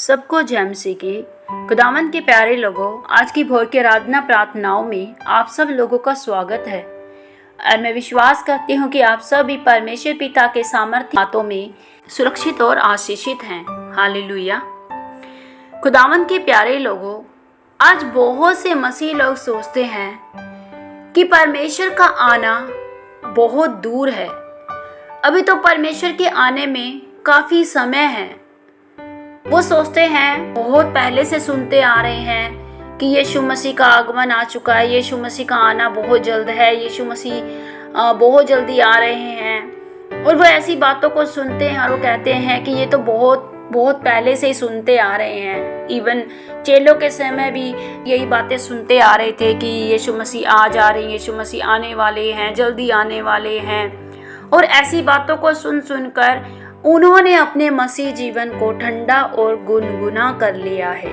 सबको जय मसीह की। खुदावंद के प्यारे लोगों, आज की भोर की आराधना प्रार्थनाओं में आप सब लोगों का स्वागत है और मैं विश्वास करती हूँ कि आप सब भी परमेश्वर पिता के सामर्थ्य हाथों में सुरक्षित और आशीषित हैं। हालेलुया। खुदावंद के प्यारे लोगों, आज बहुत से मसीह लोग सोचते हैं कि परमेश्वर का आना बहुत दूर है, अभी तो परमेश्वर के आने में काफ़ी समय है। वो सोचते हैं, बहुत पहले से सुनते आ रहे हैं कि यीशु मसीह का आगमन आ चुका है, यीशु मसीह का आना बहुत जल्द है, यीशु मसीह बहुत जल्दी आ रहे हैं। और वो ऐसी बातों को सुनते हैं और वो कहते हैं कि ये तो बहुत पहले से ही सुनते आ रहे हैं। इवन चेलों के समय भी यही बातें सुनते आ रहे थे कि यीशु मसीह आ जा रहे हैं, यीशु मसीह आने वाले हैं, जल्दी आने वाले हैं। और ऐसी बातों को सुन कर उन्होंने अपने मसीह जीवन को ठंडा और गुनगुना कर लिया है।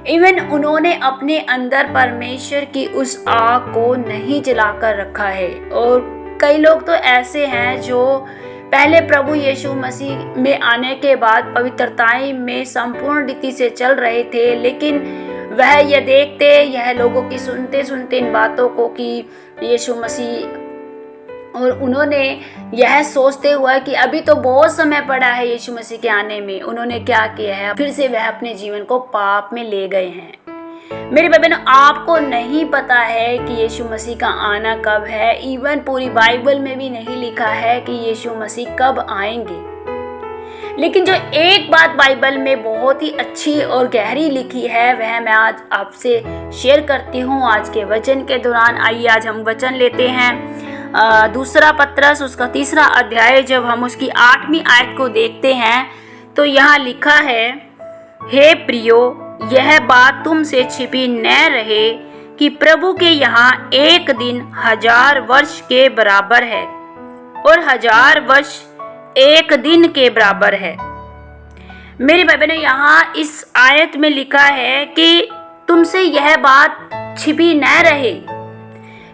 इवन उन्होंने अपने अंदर परमेश्वर की उस आग को नहीं जलाकर रखा है। और कई लोग तो ऐसे हैं जो पहले प्रभु यीशु मसीह में आने के बाद पवित्रताएं में संपूर्ण रीति से चल रहे थे, लेकिन वह यह देखते, यह लोगों की सुनते इन बातों को कि यीशु मसीह, और उन्होंने यह सोचते हुआ कि अभी तो बहुत समय पड़ा है यीशु मसीह के आने में, उन्होंने क्या किया है, फिर से वह अपने जीवन को पाप में ले गए हैं। मेरे बहनों, आपको नहीं पता है कि यीशु मसीह का आना कब है। इवन पूरी बाइबल में भी नहीं लिखा है कि यीशु मसीह कब आएंगे। लेकिन जो एक बात बाइबल में बहुत ही अच्छी और गहरी लिखी है, वह मैं आज आपसे शेयर करती हूँ आज के वचन के दौरान। आइए आज हम वचन लेते हैं दूसरा पत्रस उसका 3 अध्याय। जब हम उसकी 8वीं आयत को देखते हैं तो यहाँ लिखा है, हे प्रियो, यह बात तुमसे छिपी न रहे कि प्रभु के यहाँ एक दिन 1000 वर्ष के बराबर है और 1000 वर्ष एक दिन के बराबर है। मेरे भाई बहनों, यहाँ इस आयत में लिखा है कि तुमसे यह बात छिपी न रहे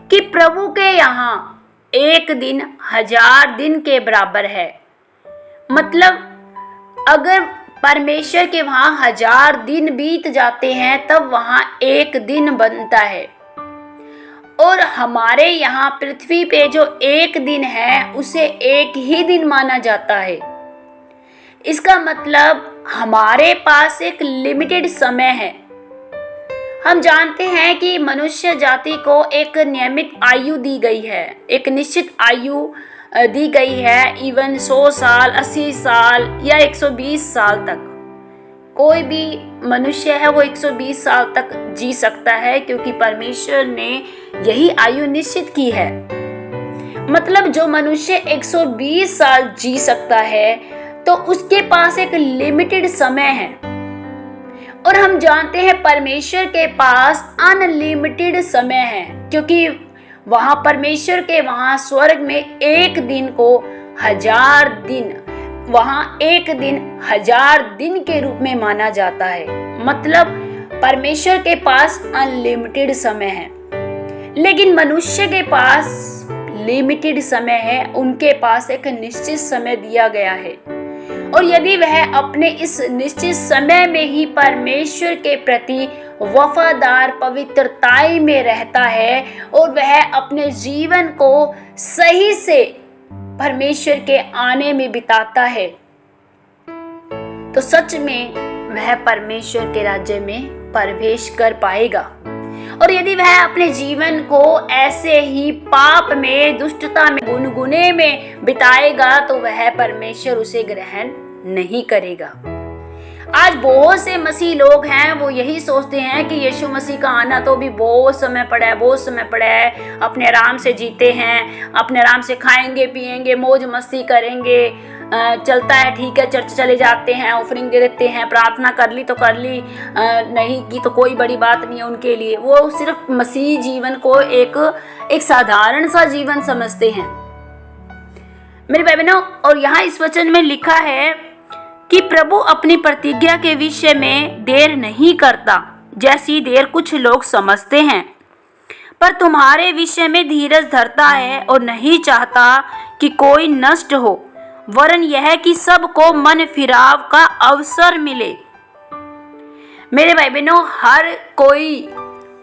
कि प्रभु के यहाँ एक दिन 1000 दिन के बराबर है। मतलब अगर परमेश्वर के वहाँ 1000 दिन बीत जाते हैं तब वहाँ एक दिन बनता है। और हमारे यहाँ पृथ्वी पे जो एक दिन है उसे एक ही दिन माना जाता है। इसका मतलब हमारे पास एक लिमिटेड समय है। हम जानते हैं कि मनुष्य जाति को एक नियमित आयु दी गई है, एक निश्चित आयु दी गई है। इवन 100 साल, 80 साल या 120 साल तक कोई भी मनुष्य है वो 120 साल तक जी सकता है, क्योंकि परमेश्वर ने यही आयु निश्चित की है। मतलब जो मनुष्य 120 साल जी सकता है तो उसके पास एक लिमिटेड समय है। और हम जानते हैं परमेश्वर के पास अनलिमिटेड समय है, क्योंकि वहाँ परमेश्वर के वहाँ स्वर्ग में एक दिन को 1000 दिन, वहाँ एक दिन 1000 दिन के रूप में माना जाता है। मतलब परमेश्वर के पास अनलिमिटेड समय है, लेकिन मनुष्य के पास लिमिटेड समय है। उनके पास एक निश्चित समय दिया गया है, और यदि वह अपने इस निश्चित समय में ही परमेश्वर के प्रति वफादार पवित्रताई में रहता है और वह अपने जीवन को सही से परमेश्वर के आने में बिताता है, तो सच में वह परमेश्वर के राज्य में प्रवेश कर पाएगा। और यदि वह अपने जीवन को ऐसे ही पाप में, दुष्टता में, गुनगुने में बिताएगा तो वह परमेश्वर उसे ग्रहण नहीं करेगा। आज बहुत से मसीह लोग हैं, वो यही सोचते हैं कि यीशु मसीह का आना तो भी बहुत समय पड़ा है, अपने आराम से जीते हैं, अपने आराम से खाएंगे पिएंगे, मौज मस्ती करेंगे, चलता है, ठीक है, चर्च चले जाते हैं, ऑफरिंग दे देते हैं, प्रार्थना कर ली तो कर ली, नहीं की तो कोई बड़ी बात नहीं है उनके लिए। वो सिर्फ मसीह जीवन को एक साधारण सा जीवन समझते हैं। मेरे भाई बहनों, और यहाँ इस वचन में लिखा है कि प्रभु अपनी प्रतिज्ञा के विषय में देर नहीं करता, जैसी देर कुछ लोग समझते हैं, पर तुम्हारे विषय में धीरज धरता है और नहीं चाहता कि कोई नष्ट हो, वरन यह कि सबको मन फिराव का अवसर मिले। मेरे भाई बहनों, हर कोई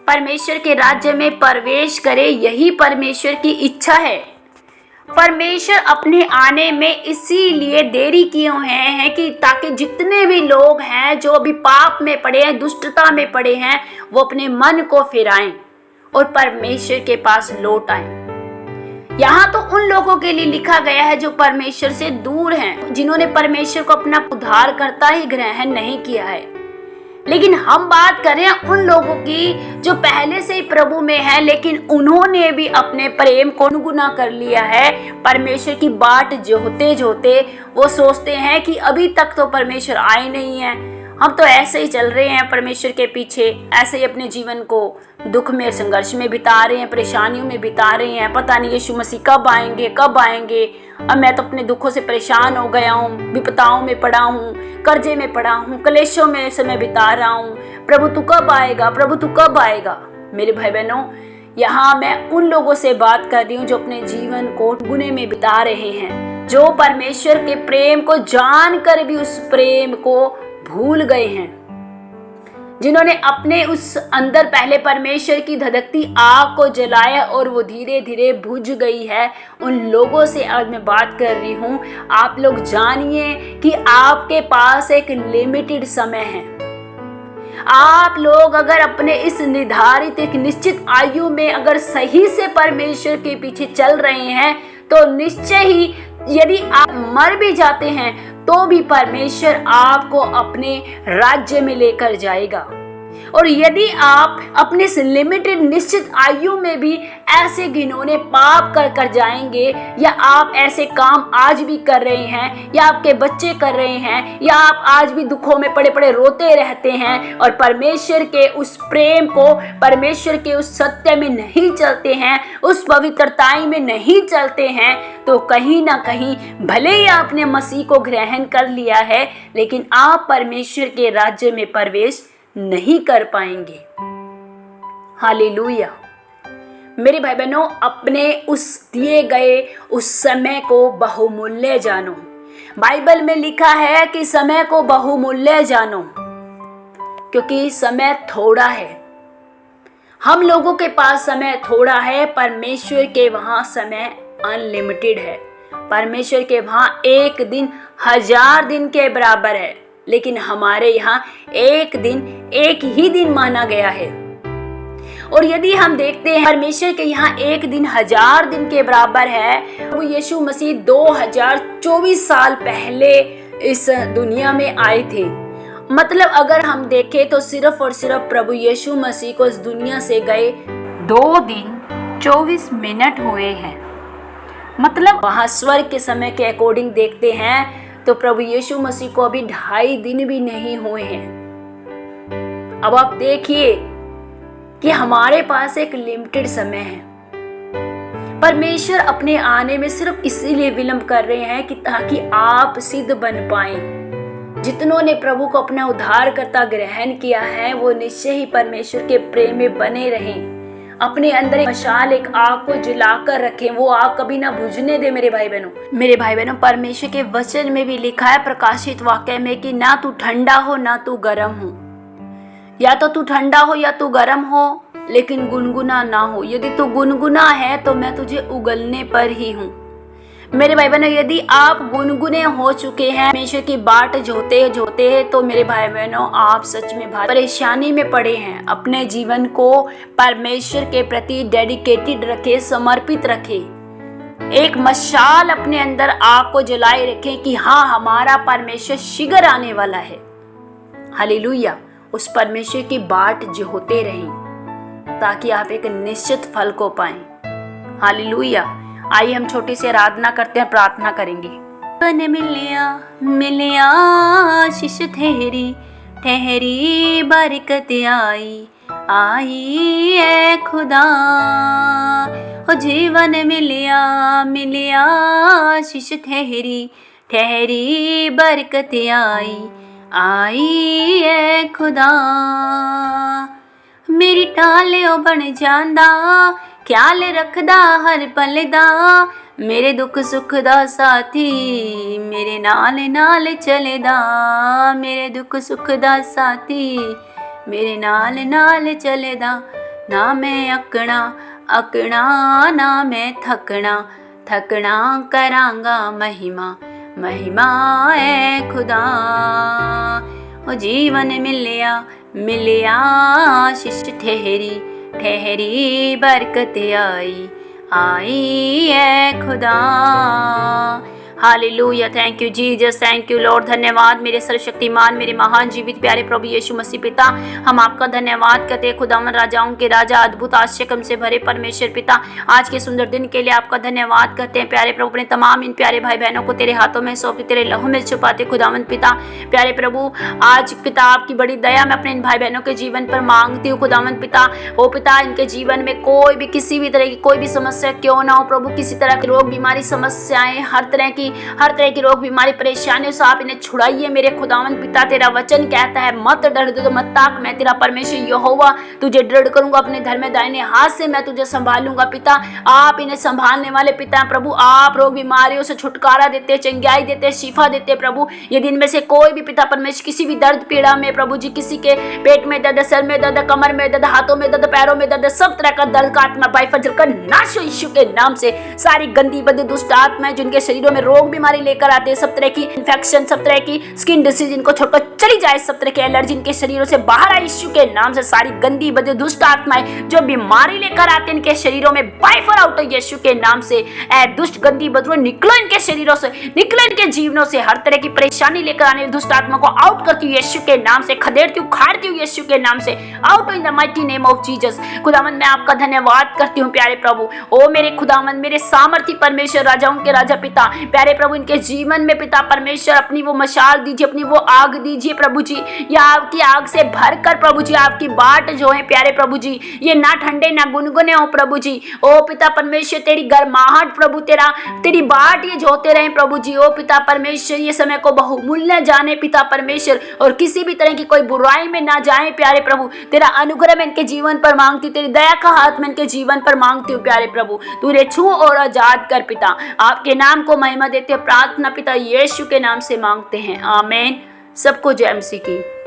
परमेश्वर के राज्य में प्रवेश करे, यही परमेश्वर की इच्छा है। परमेश्वर अपने आने में इसीलिए देरी किए हुए हैं कि ताकि जितने भी लोग हैं जो अभी पाप में पड़े हैं, दुष्टता में पड़े हैं, वो अपने मन को फिराएं और परमेश्वर के पास लौट आएं। यहाँ तो उन लोगों के लिए लिखा गया है जो परमेश्वर से दूर हैं, जिन्होंने परमेश्वर को अपना उद्धारकर्ता ही ग्रहण नहीं किया है। लेकिन हम बात करें उन लोगों की जो पहले से ही प्रभु में है, लेकिन उन्होंने भी अपने प्रेम को गुना कर लिया है। परमेश्वर की बाट जोते जोते वो सोचते हैं कि अभी तक तो परमेश्वर आए नहीं है, हम तो ऐसे ही चल रहे हैं परमेश्वर के पीछे, ऐसे ही अपने जीवन को दुख में, संघर्ष में बिता रहे हैं, परेशानियों में बिता रहे हैं। पता नहीं यीशु मसीह कब आएंगे, कब आएंगे। अब मैं तो अपने दुखों से परेशान हो गया हूँ, विपताओं में पड़ा हूँ, कर्जे में पड़ा हूँ, क्लेशों में समय बिता रहा हूँ। प्रभु तू कब आएगा, प्रभु तू कब आएगा। मेरे भाई बहनों, यहाँ मैं उन लोगों से बात कर रही हूँ जो अपने जीवन को गुने में बिता रहे हैं, जो परमेश्वर के प्रेम को जानकर भी उस प्रेम को भूल गए हैं, जिन्होंने अपने उस अंदर पहले परमेश्वर की धधकती आग को जलाया और वो धीरे धीरे बुझ गई है। उन लोगों से आज मैं बात कर रही हूँ। आप लोग जानिए कि आपके पास एक लिमिटेड समय है। आप लोग अगर अपने इस निर्धारित एक निश्चित आयु में अगर सही से परमेश्वर के पीछे चल रहे हैं तो निश्चय ही यदि आप मर भी जाते हैं तो भी परमेश्वर आपको अपने राज्य में लेकर जाएगा। और यदि आप अपने लिमिटेड निश्चित आयु में भी ऐसे घिनौने पाप कर जाएंगे, या आप ऐसे काम आज भी कर रहे हैं, या आपके बच्चे कर रहे हैं, या आप आज भी दुखों में पड़े पड़े रोते रहते हैं और परमेश्वर के उस प्रेम को, परमेश्वर के उस सत्य में नहीं चलते हैं, उस पवित्रताई में नहीं चलते हैं, तो कहीं ना कहीं भले ही आपने मसीह को ग्रहण कर लिया है, लेकिन आप परमेश्वर के राज्य में प्रवेश नहीं कर पाएंगे। हालेलुया। मेरे भाई बहनों, अपने उस दिए गए उस समय को बहुमूल्य जानो। बाइबल में लिखा है कि समय को बहुमूल्य जानो, क्योंकि समय थोड़ा है। हम लोगों के पास समय थोड़ा है, परमेश्वर के वहां समय अनलिमिटेड है। परमेश्वर के वहां एक दिन 1000 दिन के बराबर है, लेकिन हमारे यहाँ एक दिन एक ही दिन माना गया है। और यदि हम देखते हैं परमेश्वर के यहाँ एक दिन 1000 दिन के बराबर है, वो यीशु मसीह 2024 साल पहले इस दुनिया में आए थे। मतलब अगर हम देखें तो सिर्फ और सिर्फ प्रभु यीशु मसीह को इस दुनिया से गए 2 दिन 24 मिनट हुए हैं। मतलब वहाँ स्वर्ग के समय के अकॉर्डिंग देखते हैं तो प्रभु यीशु मसीह को अभी 2.5 दिन भी नहीं हुए हैं। अब आप देखिए कि हमारे पास एक लिमिटेड समय है। परमेश्वर अपने आने में सिर्फ इसीलिए विलंब कर रहे हैं कि ताकि आप सिद्ध बन पाएं। जितनों ने प्रभु को अपना उद्धारकर्ता ग्रहण किया है वो निश्चय ही परमेश्वर के प्रेम में बने रहें, अपने अंदर एक मशाल, एक आग को जलाकर रखें, वो आग कभी ना बुझने दे। मेरे भाई बहनों, परमेश्वर के वचन में भी लिखा है प्रकाशित वाक्य में कि ना तू ठंडा हो ना तू गर्म हो, या तो तू ठंडा हो या तू गर्म हो, लेकिन गुनगुना ना हो। यदि तू गुनगुना है तो मैं तुझे उगलने पर ही हूँ। मेरे भाई बहनों, यदि आप गुनगुने हो चुके हैं, परमेश्वर की बाट जोते हैं तो मेरे भाई बहनों आप सच में परेशानी में पड़े हैं। अपने जीवन को परमेश्वर के प्रति डेडिकेटेड रखें, समर्पित रखें। एक मशाल अपने अंदर आग को जलाए रखें कि हाँ, हमारा परमेश्वर शीघ्र आने वाला है। हालेलुया। उस परमेश्वर की बाट जोते रहें ताकि आप एक निश्चित फल को पाएं। हालेलुया। आइए हम छोटी सी आराधना करते हैं, प्रार्थना करेंगे। बन मिलिया आशीष ठहरी ठहरी बरकत आई है खुदा। ओ जीवन मिलिया आशीष ठहरी ठहरी बरकत आई है खुदा। मेरी टाले ओ बन जांदा, ख्याल रखदा हर पल दा, मेरे दुख सुख दा साथी मेरे नाल नाल चलेदा। मेरे दुख सुख दा साथी मेरे नाल नाल चलेदा, ना मैं अकना अकना ना मैं थकना, थकना करांगा महिमा, महिमा है खुदा। ओ जीवन मिलिया मिलिया आशीष ठहरी, ठहरी बरकत आई, आई है खुदा। Hallelujah, thank you Jesus, thank you Lord. धन्यवाद मेरे सर्वशक्तिमान, मेरे महान जीवित प्यारे प्रभु यीशु मसीह पिता, हम आपका धन्यवाद करते हैं खुदावन राजाओं के राजा, अद्भुत आश्चर्य से भरे परमेश्वर पिता। आज के सुंदर दिन के लिए आपका धन्यवाद करते हैं प्यारे प्रभु। अपने तमाम इन प्यारे भाई बहनों को तेरे हाथों में सौंपते, तेरे लहू में छुपाते खुदावन पिता। प्यारे प्रभु आज पिता आपकी बड़ी दया मैं अपने इन भाई बहनों के जीवन पर मांगती हूँ खुदावन पिता। ओ पिता, इनके जीवन में कोई भी किसी भी तरह की कोई भी समस्या क्यों ना हो प्रभु, किसी तरह की रोग बीमारी समस्याएं, हर तरह की रोग बीमारी परेशानियों से आप इन्हें छुड़ाइए मेरे खुदावन पिता। तेरा वचन कहता है मत डर दो मत ताक, मैं तेरा परमेश्वर यहोवा तुझे दृढ़ करूंगा, अपने धर्म में दाहिने हाथ से मैं तुझे संभालूंगा पिता। आप इन्हें संभालने वाले पिता प्रभु, आप रोग बीमारियों से छुटकारा देते, चंगाई देते, शिफा देते प्रभु। यदि इनमें से कोई भी पिता परमेश्वर किसी भी दर्द पीड़ा में प्रभु जी, किसी के पेट में दर्द, सर में दर्द, कमर में दर्द, हाथों में दर्द, पैरों में दर्द, सब तरह का दर्द का आत्मा बाई फजर का नाश हो यीशु के नाम से। सारी गंदी बदी दुष्ट आत्माएं जिनके शरीरों में रोग बीमारी लेकर आते हैं, सब तरह की इन्फेक्शन, सब तरह की स्किन डिसीज इनको छोड़कर चली जाए, सब तरह की एलर्जी इनके शरीरों से बाहर आए यीशु के नाम से। सारी गंदी बदी दुष्ट आत्माएं जो बीमारी लेकर आते हैं इनके शरीरों में बाय फायर आउट हो यीशु के नाम से। ऐ दुष्ट गंदी बदबू निकलो इनके शरीरों से, निकलो इनके जीवनों से। हर तरह की परेशानी लेकर आने वाली दुष्ट आत्मा को आउट करती हूँ यीशु के नाम से, खदेड़ती हूँ, खाड़ती हूँ यीशु के नाम से। Out in the mighty name of Jesus. खुदावन मैं आपका धन्यवाद करती हूँ प्यारे प्रभु। ओ मेरे खुदावन, मेरे सामर्थी परमेश्वर, राजाओं के राजा पिता, प्यारे प्रभु इनके जीवन में पिता परमेश्वर अपनी वो मशाल दीजिए, अपनी वो आग दीजिए प्रभु जी। या आपकी आग से भरकर प्रभु जी आपकी बाट जो है प्यारे प्रभु जी, ये ना ठंडे ना गुनगुने हो प्रभु जी। ओ पिता परमेश्वर तेरी गर्माहट प्रभु, तेरी बाट ये जोते रहे प्रभु जी। ओ पिता परमेश्वर ये समय को बहुमूल्य जाने पिता परमेश्वर, और किसी भी तरह की कोई बुराई में ना जाए प्यारे प्रभु। तेरा अनुग्रह मैं इनके जीवन पर मांगती हूँ, तेरी दया का हाथ मैं इनके जीवन पर मांगती हूँ प्यारे प्रभु। तू रे छू और आजाद कर पिता। आपके नाम को महिमा देते प्रार्थना पिता यीशु के नाम से मांगते हैं, आमीन। सबको जय मसीह की।